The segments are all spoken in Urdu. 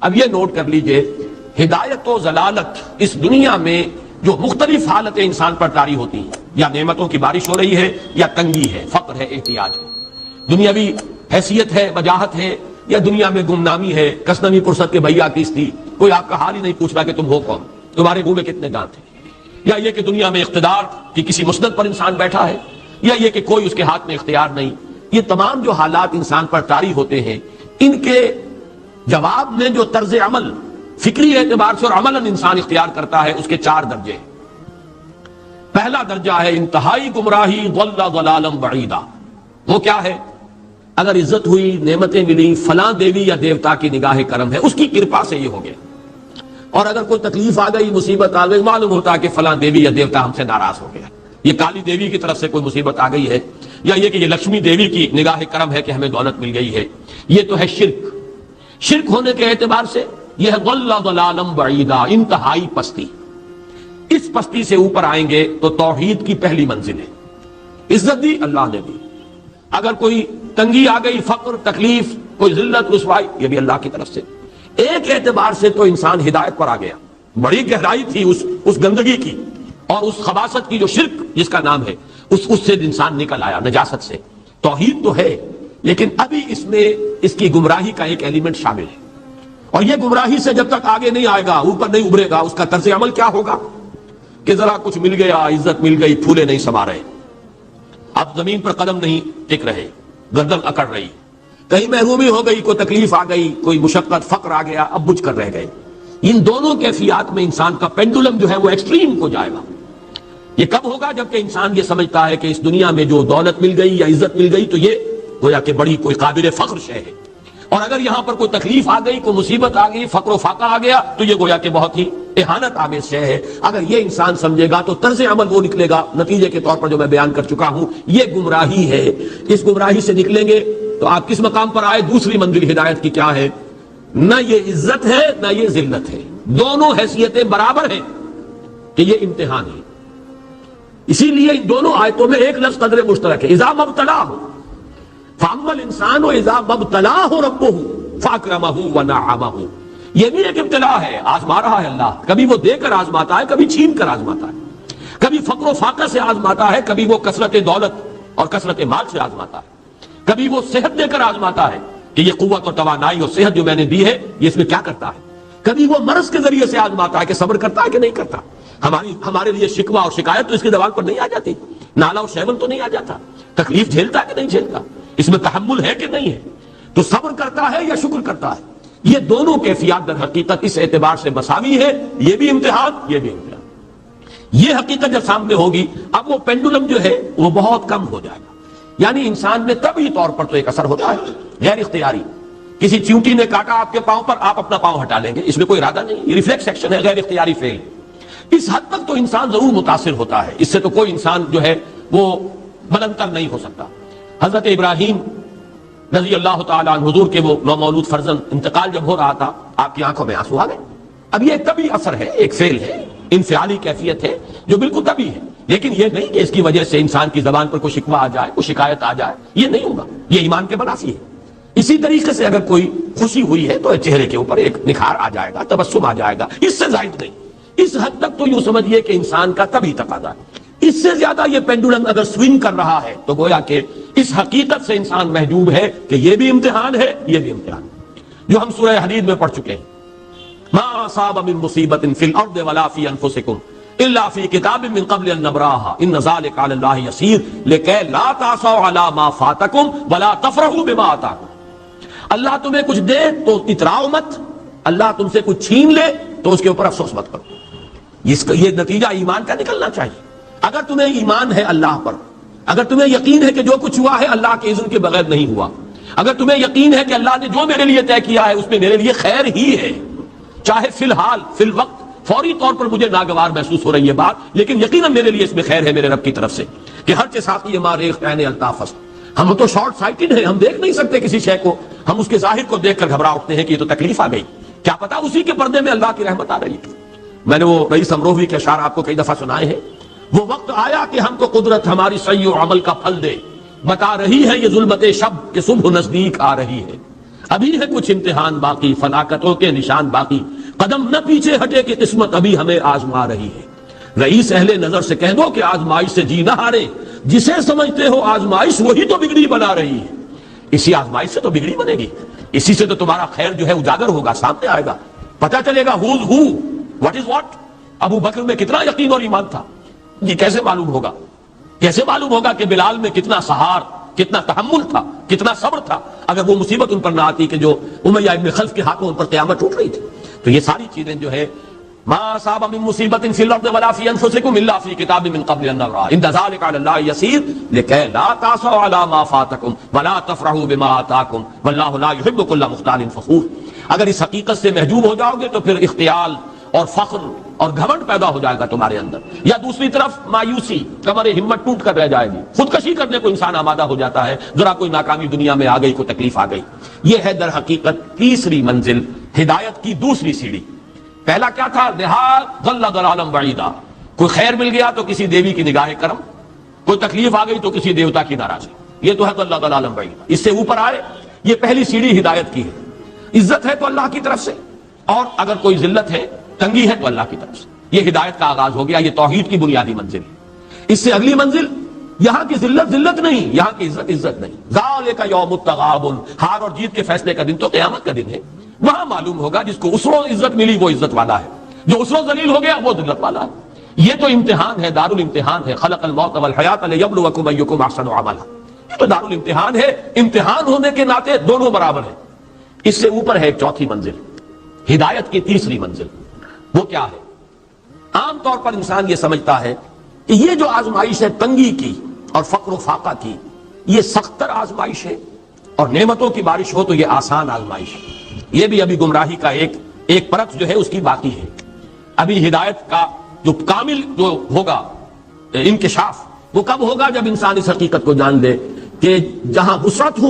اب یہ نوٹ کر لیجئے، ہدایت و ضلالت اس دنیا میں جو مختلف حالتیں انسان پر طاری ہوتی ہیں، یا نعمتوں کی بارش ہو رہی ہے، یا تنگی ہے، فقر ہے، احتیاج ہے، دنیاوی حیثیت ہے، وجاہت ہے، یا دنیا میں گمنامی ہے، کسنوی پرست کے بھیا کس تھی، کوئی آپ کا حال ہی نہیں پوچھ رہا کہ تم ہو کون، تمہارے منہ میں کتنے دانت ہیں، یا یہ کہ دنیا میں اقتدار کی کسی مسند پر انسان بیٹھا ہے، یا یہ کہ کوئی اس کے ہاتھ میں اختیار نہیں۔ یہ تمام جو حالات انسان پر طاری ہوتے ہیں، ان کے جواب میں جو طرز عمل فکری اعتبار سے اور عملاً انسان اختیار کرتا ہے، اس کے 4 درجے ہیں۔ پہلا درجہ ہے انتہائی گمراہی، ضل ضلالا بعیدا۔ وہ کیا ہے؟ اگر عزت ہوئی، نعمتیں ملی، فلاں دیوی یا دیوتا کی نگاہ کرم ہے، اس کی کرپا سے یہ ہو گیا، اور اگر کوئی تکلیف آ گئی، مصیبت آ گئی، معلوم ہوتا ہے کہ فلاں دیوی یا دیوتا ہم سے ناراض ہو گیا، یہ کالی دیوی کی طرف سے کوئی مصیبت آ گئی ہے، یا یہ کہ یہ لکشمی دیوی کی نگاہ کرم ہے کہ ہمیں دولت مل گئی ہے۔ یہ تو ہے شرک۔ شرک ہونے کے اعتبار سے یہ ہے ضل ضلالا بعیدا، انتہائی پستی۔ اس پستی سے اوپر آئیں گے تو توحید کی پہلی منزل ہے۔ عزت دی اللہ نے دی، اگر کوئی تنگی آ گئی، فقر، تکلیف، کوئی ذلت، رسوائی، یہ بھی اللہ کی طرف سے۔ ایک اعتبار سے تو انسان ہدایت پر آ گیا، بڑی گہرائی تھی اس گندگی کی اور اس خباثت کی جو شرک جس کا نام ہے، اس سے انسان نکل آیا، نجاست سے۔ توحید تو ہے، لیکن ابھی اس میں اس کی گمراہی کا ایک ایلیمنٹ شامل ہے، اور یہ گمراہی سے جب تک آگے نہیں آئے گا، اوپر نہیں ابھرے گا، اس کا طرز عمل کیا ہوگا کہ ذرا کچھ مل گیا، عزت مل گئی، پھولے نہیں سما رہے، اب زمین پر قدم نہیں ٹک رہے، گردن اکڑ رہی، کہیں محرومی ہو گئی، کوئی تکلیف آ گئی، کوئی مشقت، فقر آ گیا، اب بجھ کر رہ گئے۔ ان دونوں کیفیات میں انسان کا پینڈولم جو ہے وہ ایکسٹریم کو جائے گا۔ یہ کب ہوگا؟ جبکہ انسان یہ سمجھتا ہے کہ اس دنیا میں جو دولت مل گئی یا عزت مل گئی تو یہ گویا کہ بڑی کوئی قابل فخر شے ہے، اور اگر یہاں پر کوئی تکلیف آ گئی، کوئی مصیبت آ گئی، فقر و فاقہ آ گیا تو یہ گویا کہ بہت ہی اہانت آمیز شے ہے۔ اگر یہ انسان سمجھے گا تو طرز عمل وہ نکلے گا نتیجے کے طور پر جو میں بیان کر چکا ہوں، یہ گمراہی ہے۔ اس گمراہی سے نکلیں گے تو آپ کس مقام پر آئے؟ دوسری منزل ہدایت کی کیا ہے؟ نہ یہ عزت ہے نہ یہ ذلت ہے، دونوں حیثیتیں برابر ہیں کہ یہ امتحان ہے۔ اسی لیے ان دونوں آیتوں میں ایک لفظ قدر مشترک ہے، اذا مبتلاہ فاما الانسان اذا مبتلاہ ربہ فاکرمہ ونعمہ۔ یہ بھی ایک ابتلا ہے، آزما رہا ہے اللہ، کبھی وہ دے کر آزماتا ہے، کبھی چھین کر آزماتا ہے، کبھی فقر و فاقہ سے آزماتا ہے، کبھی وہ کثرت دولت اور کثرت مال سے آزماتا ہے، کبھی وہ صحت دے کر آزماتا ہے کہ یہ قوت اور توانائی اور صحت جو میں نے دی ہے یہ اس میں کیا کرتا ہے، کبھی وہ مرض کے ذریعے سے آزماتا ہے کہ صبر کرتا ہے کہ نہیں کرتا۔ ہمارے لیے شکوہ اور شکایت تو اس کی زبان پر نہیں آ جاتی، نالا اور شیون تو نہیں آ جاتا، تکلیف جھیلتا ہے کہ نہیں جھیلتا، اس میں تحمل ہے کہ نہیں ہے، تو صبر کرتا ہے یا شکر کرتا ہے۔ یہ دونوں کیفیات در حقیقت اس اعتبار سے مساوی ہے، یہ بھی امتحان، یہ بھی امتحان۔ یہ حقیقت جب سامنے ہوگی، اب وہ پینڈولم جو ہے وہ بہت کم ہو جائے گا، یعنی انسان میں طبعی طور پر تو ایک اثر ہوتا ہے غیر اختیاری، کسی چیونٹی نے کاٹا آپ کے پاؤں پر، آپ اپنا پاؤں ہٹا لیں گے، اس میں کوئی ارادہ نہیں، یہ ریفلیکس ایکشن ہے، غیر اختیاری فعل۔ اس حد تک تو انسان ضرور متاثر ہوتا ہے، اس سے تو کوئی انسان جو ہے وہ بلندتر نہیں ہو سکتا۔ حضرت ابراہیم رضی اللہ تعالیٰ عنہ، حضور کے وہ نومولود فرزند، انتقال جب ہو رہا تھا، آپ کی آنکھوں میں آنسو آ گئے۔ اب یہ ایک طبعی اثر ہے، ایک فعل ہے، انفعالی کیفیت ہے جو بالکل طبعی ہے، لیکن یہ نہیں کہ اس کی وجہ سے انسان کی زبان پر کوئی شکوہ آ جائے، کوئی شکایت آ جائے، یہ نہیں ہوگا، یہ ایمان کے منافی ہے۔ اسی طریقے سے اگر کوئی خوشی ہوئی ہے تو چہرے کے اوپر ایک نکھار آ جائے گا، تبسم آ جائے گا، اس سے زائد نہیں۔ اس حد تک تو یوں سمجھیے کہ انسان کا طبعی تقاضا ہے۔ اس سے زیادہ یہ پینڈولم اگر سوئنگ کر رہا ہے تو گویا کہ اس حقیقت سے انسان محجوب ہے کہ یہ بھی امتحان ہے، یہ بھی امتحان ہے، جو ہم سورہ حدید میں پڑھ چکے ہیں۔ ما اصاب من مصیبت فی الارض ولا فی انفسکم الا فی کتاب من قبل ان نبراها ان ذلک علی اللہ یسیر لکی لا تعصوا علی ما فاتکم ولا تفرحوا بما آتاکم۔ اللہ تمہیں کچھ دے تو اتراؤ مت، اللہ تم سے کچھ چھین لے تو اس کے اوپر افسوس مت کرو۔ یہ نتیجہ ایمان کا نکلنا چاہیے۔ اگر تمہیں ایمان ہے اللہ پر، اگر تمہیں یقین ہے کہ جو کچھ ہوا ہے اللہ کے اذن کے بغیر نہیں ہوا، اگر تمہیں یقین ہے کہ اللہ نے جو میرے لیے طے کیا ہے اس میں میرے لیے خیر ہی ہے، چاہے فی الحال فی الوقت فوری طور پر مجھے ناگوار محسوس ہو رہی ہے بات، لیکن یقیناً میرے لیے اس میں خیر ہے میرے رب کی طرف سے، کہ ہر چساقی ما ریخت عین الطاف است۔ ہم تو شارٹ سائٹڈ ہیں، ہم دیکھ نہیں سکتے کسی شے کو، ہم اس کے ظاہر کو دیکھ کر گھبرا اٹھتے ہیں کہ یہ تو تکلیف آ گئی، کیا پتا اسی کے پردے میں اللہ کی رحمت آ رہی ہے۔ میں نے وہ رئیس امروہوی کے اشعار آپ کو کئی دفعہ سنائے ہیں۔ وہ وقت آیا کہ ہم کو قدرت ہماری سعی و عمل کا پھل دے، بتا رہی ہے یہ ظلمت شب کہ صبح نزدیک آ رہی ہے۔ ابھی ہے کچھ امتحان باقی، فلاکتوں کے نشان باقی، قدم نہ پیچھے ہٹے کہ قسمت ابھی ہمیں آزما رہی ہے۔ رئیس اہل نظر سے کہہ دو کہ آزمائش سے جی نہ ہارے، جسے سمجھتے ہو آزمائش وہی تو بگڑی بنا رہی ہے۔ اسی آزمائش سے تو بگڑی بنے گی، اسی سے تو تمہارا خیر جو ہے اجاگر ہوگا، سامنے آئے گا، پتہ چلے گا who's who, what is what۔ ابو بکر میں کتنا یقین اور ایمان تھا، یہ کیسے معلوم ہوگا؟ کیسے معلوم ہوگا کہ بلال میں کتنا سہار، کتنا تحمل تھا، کتنا صبر تھا، اگر وہ مصیبت ان پر نہ آتی کہ جو امیہ ابن خلف کے ہاتھوں ان پر قیامت ٹوٹ رہی تھی۔ تو یہ ساری چیزیں جو ہے ما اصاب من مصیبت فی الارض ولا فی انفسکم الا فی کتاب من قبل ان نبرأ ان ذلک علی اللہ یسیر لکی لا تعصوا علی ما فاتکم ولا تفرحوا بما آتاکم واللہ لا یحب کل مختال فخور۔ اگر اس حقیقت سے محجوب ہو جاؤ گے تو پھر اختیال اور فخر اور گھمنڈ پیدا ہو جائے گا تمہارے اندر، یا دوسری طرف مایوسی، کمر ہمت ٹوٹ کر رہ جائے گی، خودکشی کرنے کو انسان آمادہ ہو جاتا ہے، ذرا کوئی ناکامی دنیا میں آ گئی، کوئی تکلیف آ گئی۔ یہ ہے در حقیقت تیسری منزل، ہدایت کی دوسری سیڑھی۔ پہلا کیا تھا؟ نہاد ضل ضلالا بعیدا، کوئی خیر مل گیا تو کسی دیوی کی نگاہ کرم، کوئی تکلیف آ گئی تو کسی دیوتا کی ناراضی، یہ تو ہے ضل ضلالا بعیدا۔ اس سے اوپر آئے، یہ پہلی سیڑھی ہدایت کی ہے۔ عزت ہے تو اللہ کی طرف سے، اور اگر کوئی ذلت ہے، تنگی ہے تو اللہ کی طرف سے، یہ ہدایت کا آغاز ہو گیا، یہ توحید کی بنیادی منزل ہے۔ اس سے اگلی منزل، یہاں کی ذلت ذلت نہیں، یہاں کی عزت عزت نہیں۔ ذالک یوم التغابن، ہار اور جیت کے فیصلے کا دن تو قیامت کا دن ہے، وہاں معلوم ہوگا جس کو اسرو عزت ملی وہ عزت والا ہے، جو اسرو ذلیل ہو گیا وہ ذلت والا ہے۔ یہ تو امتحان ہے، دارالامتحان ہے، خلق الموت والحیات لیبلوکم ایکم احسن عملا، یہ تو دارالامتحان ہے، امتحان ہونے کے ناطے دونوں برابر ہیں۔ اس سے اوپر ہے ایک چوتھی منزل، ہدایت کی تیسری منزل، وہ کیا ہے؟ عام طور پر انسان یہ سمجھتا ہے کہ یہ جو آزمائش ہے تنگی کی اور فقر و فاقہ کی، یہ سخت تر آزمائش ہے، اور نعمتوں کی بارش ہو تو یہ آسان آزمائش ہے۔ یہ بھی ابھی گمراہی کا ایک پرت جو ہے اس کی باقی ہے۔ ابھی ہدایت کا جو کامل جو ہوگا انکشاف، وہ کب ہوگا؟ جب انسان اس حقیقت کو جان لے کہ جہاں وسعت ہو،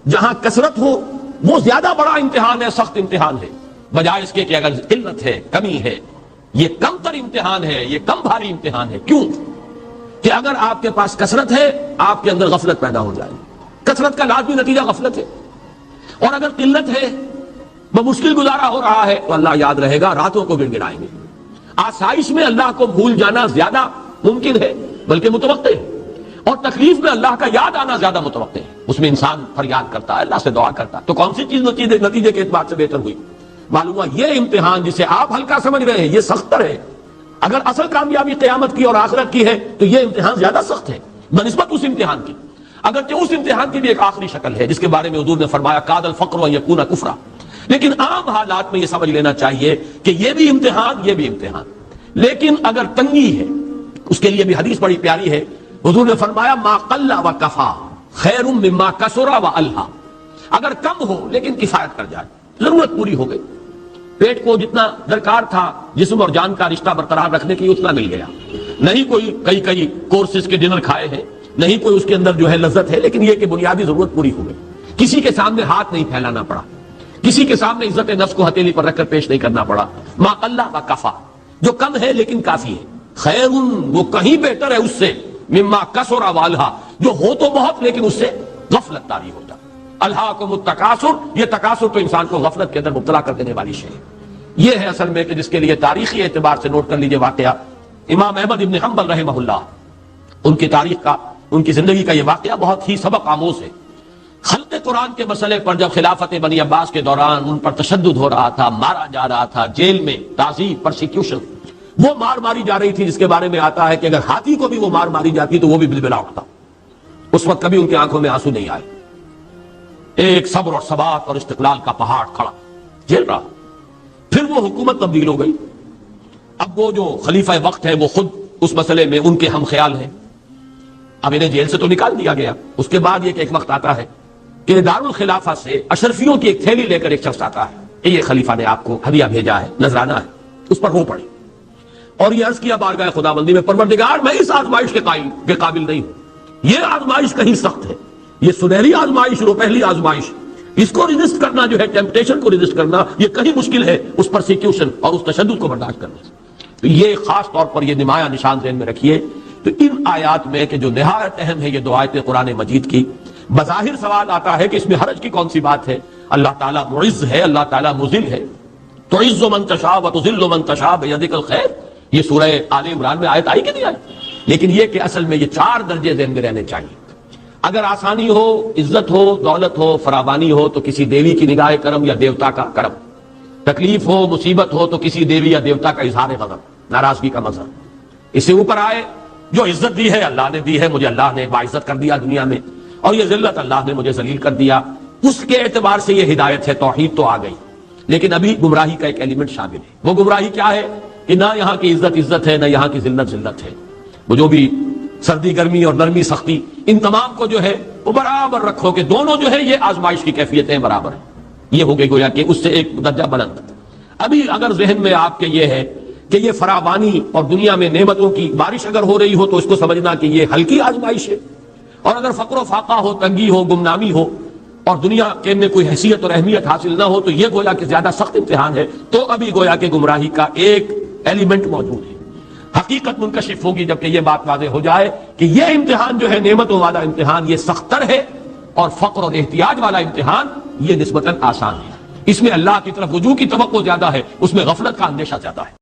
جہاں کثرت ہو، وہ زیادہ بڑا امتحان ہے، سخت امتحان ہے، بجائے اس کے کہ اگر قلت ہے، کمی ہے، یہ کم تر امتحان ہے، یہ کم بھاری امتحان ہے۔ کیوں؟ کہ اگر آپ کے پاس کثرت ہے، آپ کے اندر غفلت پیدا ہو جائے گی، کثرت کا لازمی نتیجہ غفلت ہے، اور اگر قلت ہے، بمشکل گزارا ہو رہا ہے، تو اللہ یاد رہے گا، راتوں کو گڑ گڑائیں گے۔ آسائش میں اللہ کو بھول جانا زیادہ ممکن ہے، بلکہ متوقع ہے، اور تکلیف میں اللہ کا یاد آنا زیادہ متوقع ہے۔ اس میں انسان فریاد کرتا ہے، اللہ سے دعا کرتا ہے، تو کون سی چیز نتیجے کے اعتبار سے بہتر ہوئی؟ معلوم ہوا یہ امتحان جسے آپ ہلکا سمجھ رہے ہیں یہ سخت تر ہے۔ اگر اصل کامیابی قیامت کی اور آخرت کی ہے تو یہ امتحان زیادہ سخت ہے بنسبت اس امتحان کی، اگرچہ اس امتحان کی بھی ایک آخری شکل ہے جس کے بارے میں حضور نے فرمایا کاد الفقر ان یکون کفرا، لیکن عام حالات میں یہ سمجھ لینا چاہیے کہ یہ بھی امتحان، یہ بھی امتحان۔ لیکن اگر تنگی ہے، اس کے لیے بھی حدیث بڑی پیاری ہے، حضور نے فرمایا ما قل و کفا خیر مما کثر و الہا، اگر کم ہو لیکن کفایت کر جائے، ضرورت پوری ہو گئی، پیٹ کو جتنا درکار تھا جسم اور جان کا رشتہ برقرار رکھنے کی اتنا مل گیا، نہیں کوئی کئی کورسز کے ڈنر کھائے ہیں، نہیں کوئی اس کے اندر جو ہے لذت ہے، لیکن یہ کہ بنیادی ضرورت پوری ہو گئی، کسی کے سامنے ہاتھ نہیں پھیلانا پڑا، کسی کے سامنے عزت نفس کو ہتھیلی پر رکھ کر پیش نہیں کرنا پڑا۔ ما قل و کفا، جو کم ہے لیکن کافی ہے، خیر وہ کہیں بہتر ہے اس سے، مما کثر و الہا، جو ہو تو بہت لیکن اس سے غفلت طاری ہوتا۔ الہاکم التکاثر، یہ تکاثر تو انسان کو غفلت کے اندر مبتلا کر دینے والی شے ہے۔ یہ ہے اصل میں کہ جس کے لیے تاریخی اعتبار سے نوٹ کر لیجئے واقعہ امام احمد ابن حنبل رحمہ اللہ، ان کی تاریخ کا، ان کی زندگی کا یہ واقعہ بہت ہی سبق آموز ہے۔ خلق قرآن کے مسئلے پر جب خلافت بنی عباس کے دوران ان پر تشدد ہو رہا تھا، مارا جا رہا تھا، جیل میں تعذیب، پرسیکیوشن، وہ مار ماری جا رہی تھی جس کے بارے میں آتا ہے کہ اگر ہاتھی کو بھی وہ مار ماری جاتی تو وہ بھی بلبلا اٹھتا۔ اس وقت کبھی ان کی آنکھوں میں آنسو نہیں آئے، ایک صبر اور ثبات اور استقلال کا پہاڑ کھڑا جھیل رہا۔ پھر وہ حکومت تبدیل ہو گئی، اب وہ جو خلیفہ وقت ہے وہ خود اس مسئلے میں ان کے ہم خیال ہیں، اب انہیں جیل سے تو نکال دیا گیا۔ اس کے بعد یہ کہ ایک وقت آتا ہے کہ دارالخلافہ سے اشرفیوں کی ایک تھیلی لے کر ایک شخص آتا ہے کہ یہ خلیفہ نے آپ کو ہدیہ بھیجا ہے، نذرانہ ہے، اس پر رو پڑے اور یہ عرض کیا بارگاہ خداوندی میں، پروردگار میں اس آزمائش کے قابل نہیں ہوں، یہ آزمائش کہیں سخت ہے، یہ سنہری آزمائش، پہلی آزمائش، اس کو ریزسٹ کرنا جو ہے، ٹیمپٹیشن کو ریزسٹ کرنا، یہ کہیں مشکل ہے اس پرسیکیوشن اور اس تشدد کو برداشت کرنے سے۔ تو یہ خاص طور پر یہ نمایاں نشان ذہن میں رکھیے۔ تو ان آیات میں کہ جو نہایت اہم ہے یہ دو آیتیں قرآن مجید کی، بظاہر سوال آتا ہے کہ اس میں حرج کی کون سی بات ہے؟ اللہ تعالیٰ معز ہے، اللہ تعالیٰ مذل ہے. تعز من تشاء وتذل من تشاء بیدک الخیر، یہ سورہ آل عمران میں آیت آئی کہ نہیں آئی؟ لیکن یہ کہ اصل میں یہ 4 درجے ذہن میں رہنے چاہیے. اگر آسانی ہو، عزت ہو، دولت ہو، فراوانی ہو تو کسی دیوی کی نگاہ کرم یا دیوتا کا کرم. تکلیف ہو، مصیبت ہو تو کسی دیوی یا دیوتا کا اظہار غضب، ناراضگی کا مظہر. اس سے اوپر آئے جو عزت دی ہے اللہ نے دی ہے، مجھے اللہ نے باعزت کر دیا دنیا میں، اور یہ ذلت اللہ نے مجھے ذلیل کر دیا، اس کے اعتبار سے یہ ہدایت ہے. توحید تو آ گئی، لیکن ابھی گمراہی کا ایک ایلیمنٹ شامل ہے. وہ گمراہی کیا ہے کہ نہ یہاں کی عزت ہے، نہ یہاں کی ذلت ہے. وہ جو بھی سردی گرمی اور نرمی سختی، ان تمام کو جو ہے وہ برابر رکھو کہ دونوں جو ہے یہ آزمائش کی کیفیتیں برابر ہیں. یہ ہو گئی گویا کہ اس سے ایک درجہ بلند. ابھی اگر ذہن میں آپ کے یہ ہے کہ یہ فراوانی اور دنیا میں نعمتوں کی بارش اگر ہو رہی ہو تو اس کو سمجھنا کہ یہ ہلکی آزمائش ہے، اور اگر فقر و فاقہ ہو، تنگی ہو، گمنامی ہو، اور دنیا کے میں کوئی حیثیت اور اہمیت حاصل نہ ہو تو یہ گویا کہ زیادہ سخت امتحان ہے. تو ابھی گویا کہ گمراہی کا ایک ایلیمنٹ موجود ہے. حقیقت منکشف ہوگی جبکہ یہ بات واضح ہو جائے کہ یہ امتحان جو ہے نعمتوں والا امتحان یہ سخت تر ہے، اور فقر اور احتیاج والا امتحان یہ نسبتاً آسان ہے. اس میں اللہ کی طرف رجوع کی توقع زیادہ ہے، اس میں غفلت کا اندیشہ زیادہ ہے.